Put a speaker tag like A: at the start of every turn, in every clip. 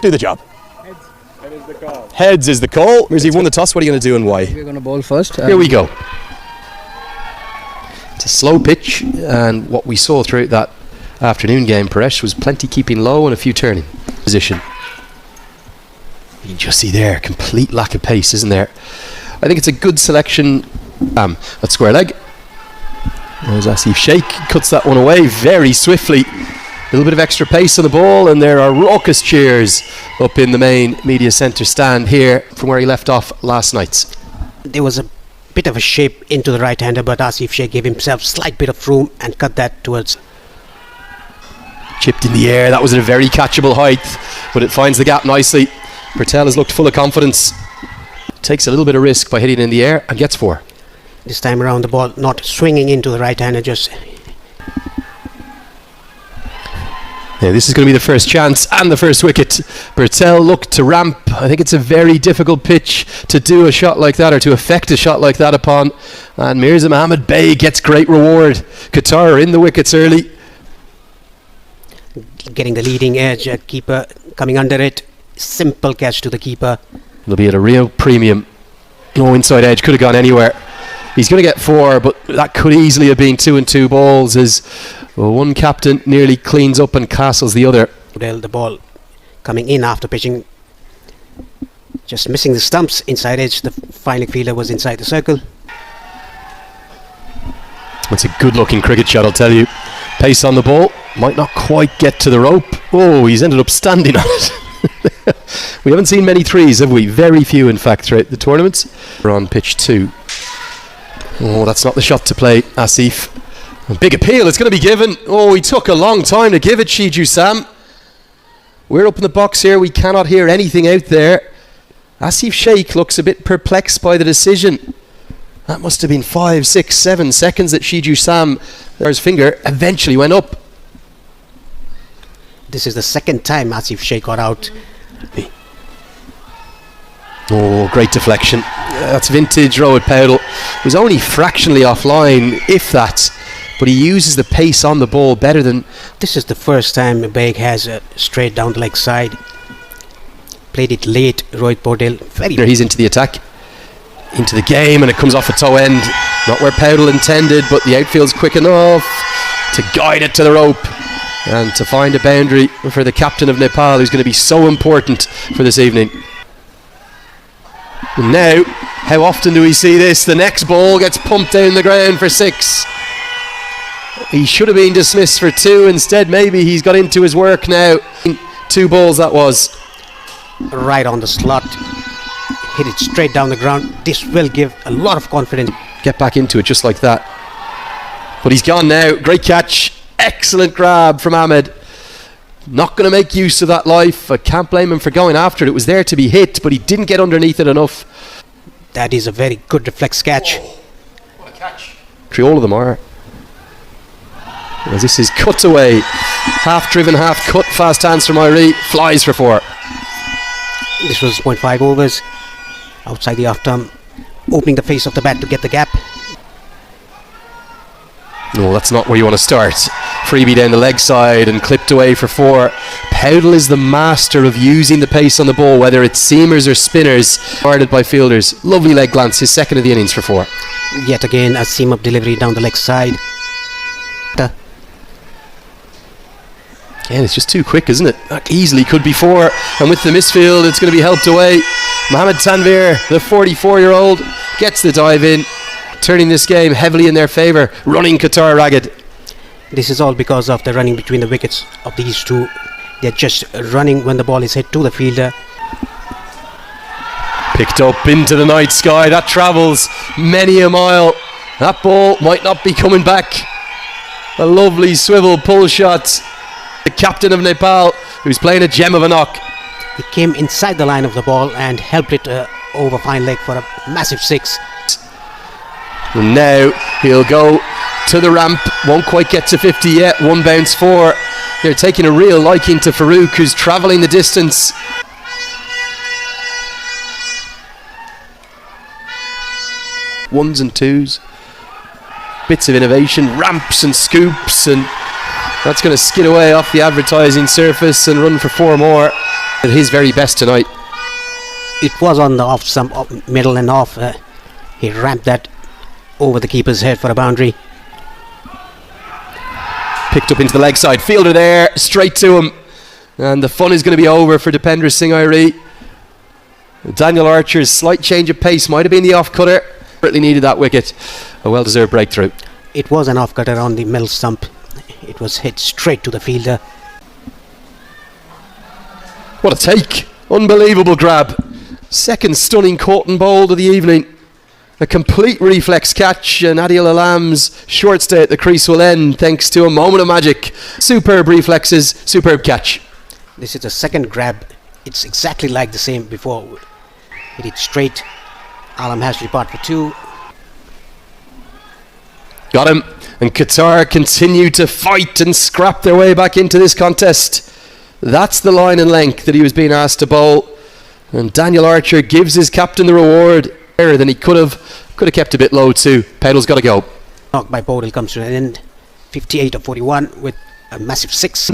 A: Do the job.
B: Head is the call.
A: Heads is the call. Mirza, you've won the toss. What are you going to do and why?
C: We're going to bowl first.
D: Here we go. It's a slow pitch, and what we saw throughout that afternoon game, Paresh, was plenty keeping low and a few turning position. You can just see there, complete lack of pace, isn't there? I think it's a good selection at square leg. There's Asif Sheikh, cuts that one away very swiftly. A little bit of extra pace on the ball, and there are raucous cheers up in the main media centre stand here from where he left off last night.
E: There was a bit of a shape into the right-hander, but Asif Sheikh gave himself a slight bit of room and cut that towards.
D: Chipped in the air, that was at a very catchable height, but it finds the gap nicely. Patel has looked full of confidence. Takes a little bit of risk by hitting it in the air and gets 4.
E: This time around the ball not swinging into the right-hander, just.
D: Yeah, this is going to be the first chance and the first wicket. Patel looked to ramp. I think it's a very difficult pitch to do a shot like that or to affect a shot like that upon. And Mirza Mohammed Bey gets great reward. Qatar are in the wickets early.
E: Getting the leading edge, keeper coming under it. Simple catch to the keeper.
D: It'll be at a real premium. No inside edge, could have gone anywhere. He's going to get 4, but that could easily have been 2 and 2 balls as one captain nearly cleans up and castles the other.
E: The ball coming in after pitching, just missing the stumps inside edge. The final fielder was inside the circle.
D: It's a good looking cricket shot, I'll tell you. Pace on the ball, might not quite get to the rope. Oh, he's ended up standing on it. We haven't seen many threes, have we? Very few, in fact, throughout the tournaments. We're on pitch 2. Oh, that's not the shot to play, Asif. A big appeal, it's going to be given. Oh, he took a long time to give it, Shiju Sam. We're up in the box here, we cannot hear anything out there. Asif Sheikh looks a bit perplexed by the decision. That must have been 5, 6, 7 seconds that Shiju Sam, there's finger, eventually went up.
E: This is the second time Asif Sheikh got out.
D: Oh, great deflection. That's vintage Rohit Paudel. It was only fractionally offline, if that, but he uses the pace on the ball better than.
E: This is the first time Baig has straight down the leg side. Played it late, Rohit Paudel.
D: He's into the attack, into the game, and it comes off a toe end. Not where Paudel intended, but the outfield's quick enough to guide it to the rope and to find a boundary for the captain of Nepal, who's going to be so important for this evening. And now, how often do we see this? The next ball gets pumped down the ground for 6. He should have been dismissed for 2. Instead, maybe he's got into his work now. 2 balls that was.
E: Right on the slot. Hit it straight down the ground. This will give a lot of confidence.
D: Get back into it just like that. But he's gone now. Great catch. Excellent grab from Ahmed. Not going to make use of that life. I can't blame him for going after it. It was there to be hit, but he didn't get underneath it enough.
E: That is a very good reflex catch.
D: Oh, what a catch. All of them are. As this is cut away. Half driven, half cut. Fast hands from Irie. Flies for 4.
E: This was 0.5 overs. Outside the off term. Opening the face of the bat to get the gap.
D: No, that's not where you want to start. Freebie down the leg side and clipped away for 4. Paudel is the master of using the pace on the ball, whether it's seamers or spinners, guarded by fielders. Lovely leg glance, his second of the innings for 4.
E: Yet again, a seam-up delivery down the leg side.
D: Again, it's just too quick, isn't it? That easily could be 4. And with the misfield, it's going to be helped away. Mohammed Tanvir, the 44-year-old, gets the dive in, turning this game heavily in their favour, running Qatar ragged.
E: This is all because of the running between the wickets of these two. They're just running when the ball is hit to the fielder.
D: Picked up into the night sky. That travels many a mile. That ball might not be coming back. A lovely swivel pull shot. The captain of Nepal, who's playing a gem of a knock.
E: He came inside the line of the ball and helped it over fine leg for a massive 6.
D: And now he'll go to the ramp. Won't quite get to 50 yet. 1 bounce 4. They're taking a real liking to Farouk, who's travelling the distance. Ones and twos. Bits of innovation. Ramps and scoops, and that's going to skid away off the advertising surface and run for 4 more. At his very best tonight.
E: It was on the off stump, middle and off. He ramped that over the keeper's head for a boundary.
D: Picked up into the leg side. Fielder there, straight to him. And the fun is going to be over for Dipender Singh. Daniel Archer's slight change of pace might have been the off-cutter. Certainly needed that wicket. A well-deserved breakthrough.
E: It was an off-cutter on the middle stump. It was hit straight to the fielder.
D: What a take. Unbelievable grab. Second stunning caught and bowled of the evening. A complete reflex catch, and Adil Alam's short stay at the crease will end thanks to a moment of magic. Superb reflexes, superb catch.
E: This is the second grab. It's exactly like the same before. Hit it straight. Alam has to depart for 2.
D: Got him. And Qatar continue to fight and scrap their way back into this contest. That's the line and length that he was being asked to bowl. And Daniel Archer gives his captain the reward. Better than he could have kept a bit low too. Pedal's got to go.
E: Knock by Bodil comes to an end. 58 of 41 with a massive 6.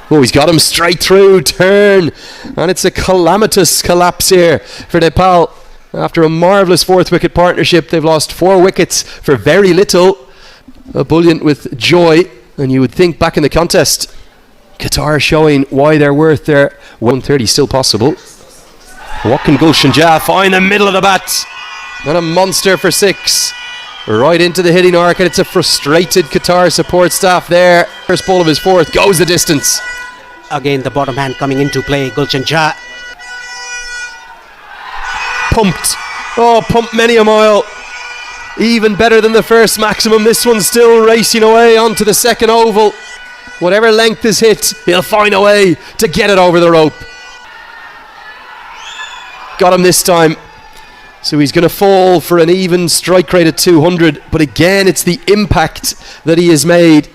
D: Oh, he's got him straight through, turn, and it's a calamitous collapse here for Nepal. After a marvellous 4th wicket partnership, they've lost 4 wickets for very little. Ebullient with joy, and you would think back in the contest, Qatar showing why they're worth their 130 still possible. What can Gulshan Jah find in the middle of the bat? And a monster for 6. Right into the hitting arc, and it's a frustrated Qatar support staff there. First ball of his 4th goes the distance.
E: Again, the bottom hand coming into play. Gulshan Jah.
D: Pumped. Oh, pumped many a mile. Even better than the first maximum. This one's still racing away onto the second oval. Whatever length is hit, he'll find a way to get it over the rope. Got him this time. So he's going to fall for an even strike rate at 200. But again, it's the impact that he has made.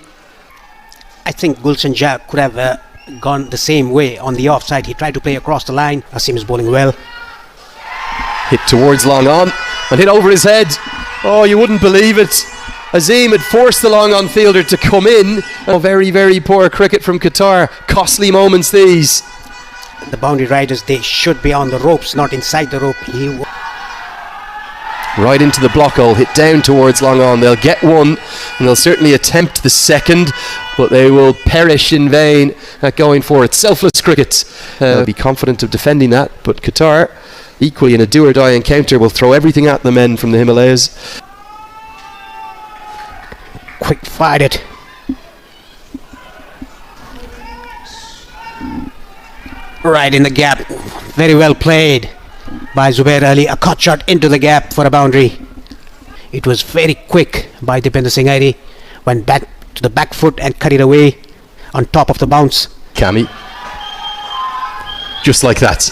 E: I think Gulshan Jah could have gone the same way on the offside. He tried to play across the line. Asim is bowling well.
D: Hit towards long on and hit over his head. Oh, you wouldn't believe it. Azim had forced the long on fielder to come in. Oh, very, very poor cricket from Qatar. Costly moments these.
E: The boundary riders, they should be on the ropes, not inside the rope.
D: Right into the block hole, hit down towards long on. They'll get one, and they'll certainly attempt the second, but they will perish in vain at going for it. Selfless cricket. They'll be confident of defending that, but Qatar, equally in a do-or-die encounter, will throw everything at the men from the Himalayas.
E: Quick fired it. Right in the gap. Very well played by Zubair Ali. A cut shot into the gap for a boundary. It was very quick by Dipender Singh. Went back to the back foot and cut it away on top of the bounce.
D: Kami. Just like that.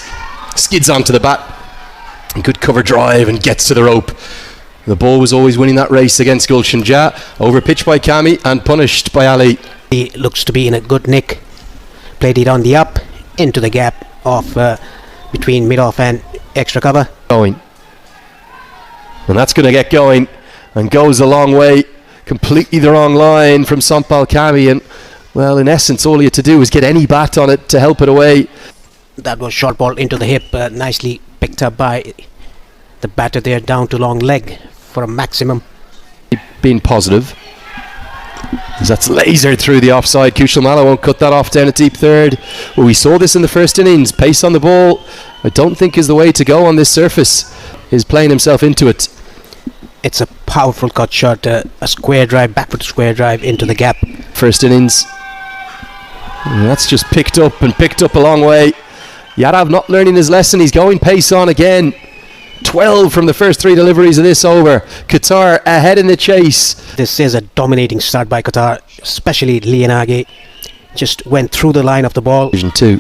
D: Skids onto the bat. Good cover drive and gets to the rope. The ball was always winning that race against Gulshan Jah. Overpitched by Kami and punished by Ali.
E: He looks to be in a good nick. Played it on the up into the gap of between mid-off and extra cover.
D: Going. And that's going to get going and goes a long way. Completely the wrong line from Sampal Kami, and well, in essence, all he had to do was get any bat on it to help it away.
E: That was short ball into the hip, nicely picked up by the batter there, down to long leg for a maximum.
D: Being positive. That's lasered through the offside. Kushal Malla won't cut that off down a deep third. Well, we saw this in the first innings. Pace on the ball, I don't think is the way to go on this surface. He's playing himself into it.
E: It's a powerful cut shot, a square drive, backward square drive into the gap.
D: First innings. And that's just picked up a long way. Yadav not learning his lesson. He's going pace on again. 12 from the first 3 deliveries of this over. Qatar ahead in the chase.
E: This is a dominating start by Qatar, especially Lianage. Just went through the line of the ball.
D: Division 2.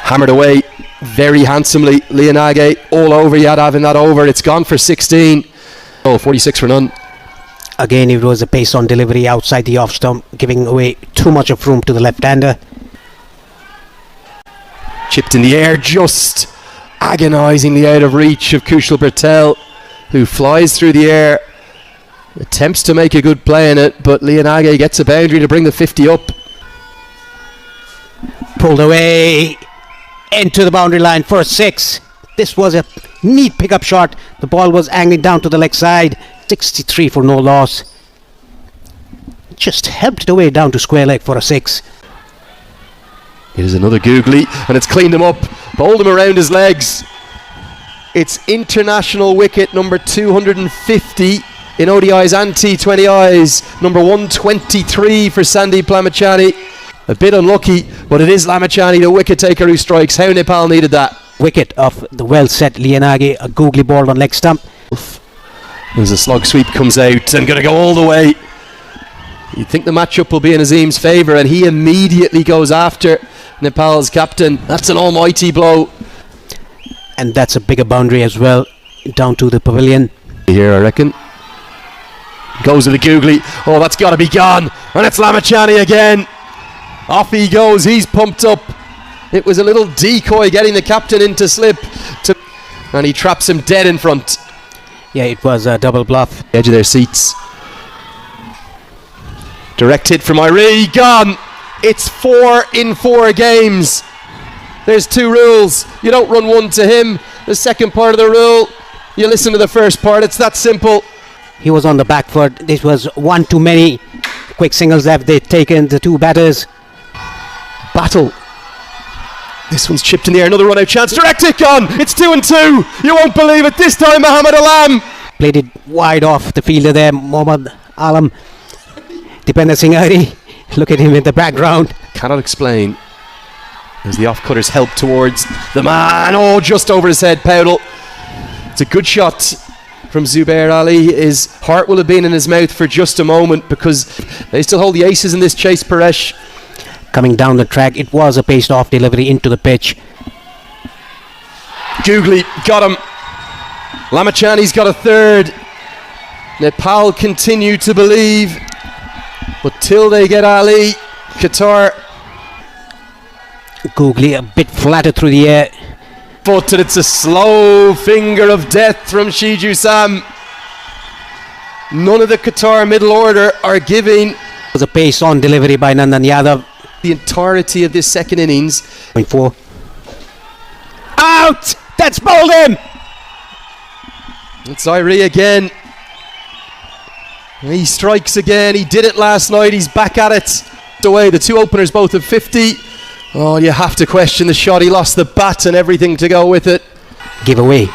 D: Hammered away very handsomely. Lianage all over Yadav in that over. It's gone for 16. 46 for none.
E: Again, it was a pace on delivery outside the off stump, giving away too much of room to the left-hander.
D: Chipped in the air, just agonisingly out of reach of Kushal Patel, who flies through the air, attempts to make a good play in it, but Lianage gets a boundary to bring the 50 up.
E: pulled away into the boundary line for a 6. This was a neat pickup shot. The ball was angling down to the leg side. 63 for no loss. Just helped it away down to square leg for a 6.
D: Here's another googly, and it's cleaned him up, bowled him around his legs. It's international wicket number 250 in ODIs and T20Is, number 123 for Sandeep Lamachani. A bit unlucky, but it is Lamachani, the wicket taker, who strikes. How Nepal needed that.
E: Wicket of the well set Lianagi, a googly ball on leg stump.
D: As a slug sweep comes out and going to go all the way. You'd think the matchup will be in Azim's favour, and he immediately goes after Nepal's captain. That's an almighty blow.
E: And that's a bigger boundary as well, down to the pavilion.
D: Here, I reckon. Goes with the googly. Oh, that's got to be gone. And it's Lamachani again. Off he goes. He's pumped up. It was a little decoy getting the captain into slip. And he traps him dead in front.
E: Yeah, it was a double bluff.
D: Edge of their seats. Direct hit from Irie. Gone. It's 4 in 4 games. There's 2 rules. You don't run one to him. The second part of the rule, you listen to the first part. It's that simple.
E: He was on the back foot. This was one too many quick singles that they'd taken, the 2 batters.
D: Battle. This one's chipped in the air. Another run out chance. Direct hit gone. It's 2 and 2. You won't believe it. This time Mohammad Alam
E: played it wide off the fielder there, Mohammad Alam. Dipender Singh Hari. Look at him in the background.
D: Cannot explain. As the off-cutters help towards the man. Oh, just over his head, Powdle. It's a good shot from Zubair Ali. His heart will have been in his mouth for just a moment, because they still hold the aces in this chase, Paresh.
E: Coming down the track, it was a paced off delivery into the pitch.
D: Googly got him. Lamachani's got a 3rd. Nepal continue to believe, but till they get Ali, Qatar.
E: Googly a bit flatter through the air.
D: But it's a slow finger of death from Shiju Sam. None of the Qatar middle order are giving.
E: It was a pace on delivery by Nandan Yadav.
D: The entirety of this second innings.
E: 4. Out! That's bowled him!
D: It's Irie again. He strikes again. He did it last night. He's back at it. Away. The 2 openers both have 50. Oh, you have to question the shot. He lost the bat and everything to go with it.
E: Give away.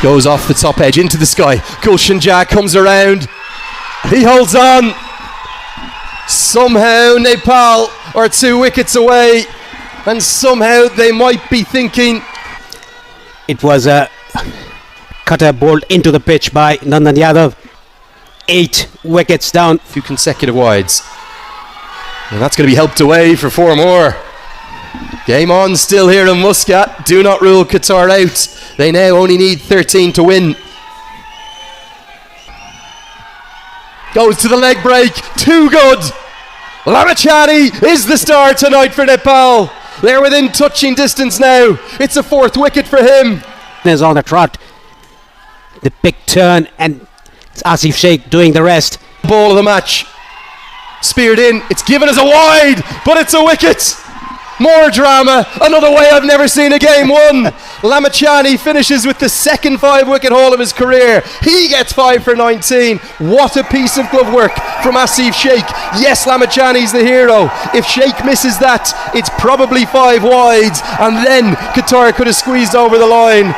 D: Goes off the top edge into the sky. Gulshan Jah comes around. He holds on. Somehow Nepal are 2 wickets away, and somehow they might be thinking.
E: It was a cutter bowled into the pitch by Nandan Yadav. 8 wickets down.
D: 2 consecutive wides. And that's going to be helped away for 4 more. Game on still here in Muscat. Do not rule Qatar out. They now only need 13 to win. Goes to the leg break. Too good. Lamachani is the star tonight for Nepal. They're within touching distance now. It's a 4th wicket for him.
E: Is on the trot. The big turn, and it's Asif Sheikh doing the rest.
D: Ball of the match. Speared in. It's given as a wide, but it's a wicket. More drama. Another way I've never seen a game won. Lamachani finishes with the second 5-wicket haul of his career. He gets 5 for 19. What a piece of glove work from Asif Sheikh. Yes, Lamachani's the hero. If Sheikh misses that, it's probably 5 wides, and then Qatar could have squeezed over the line.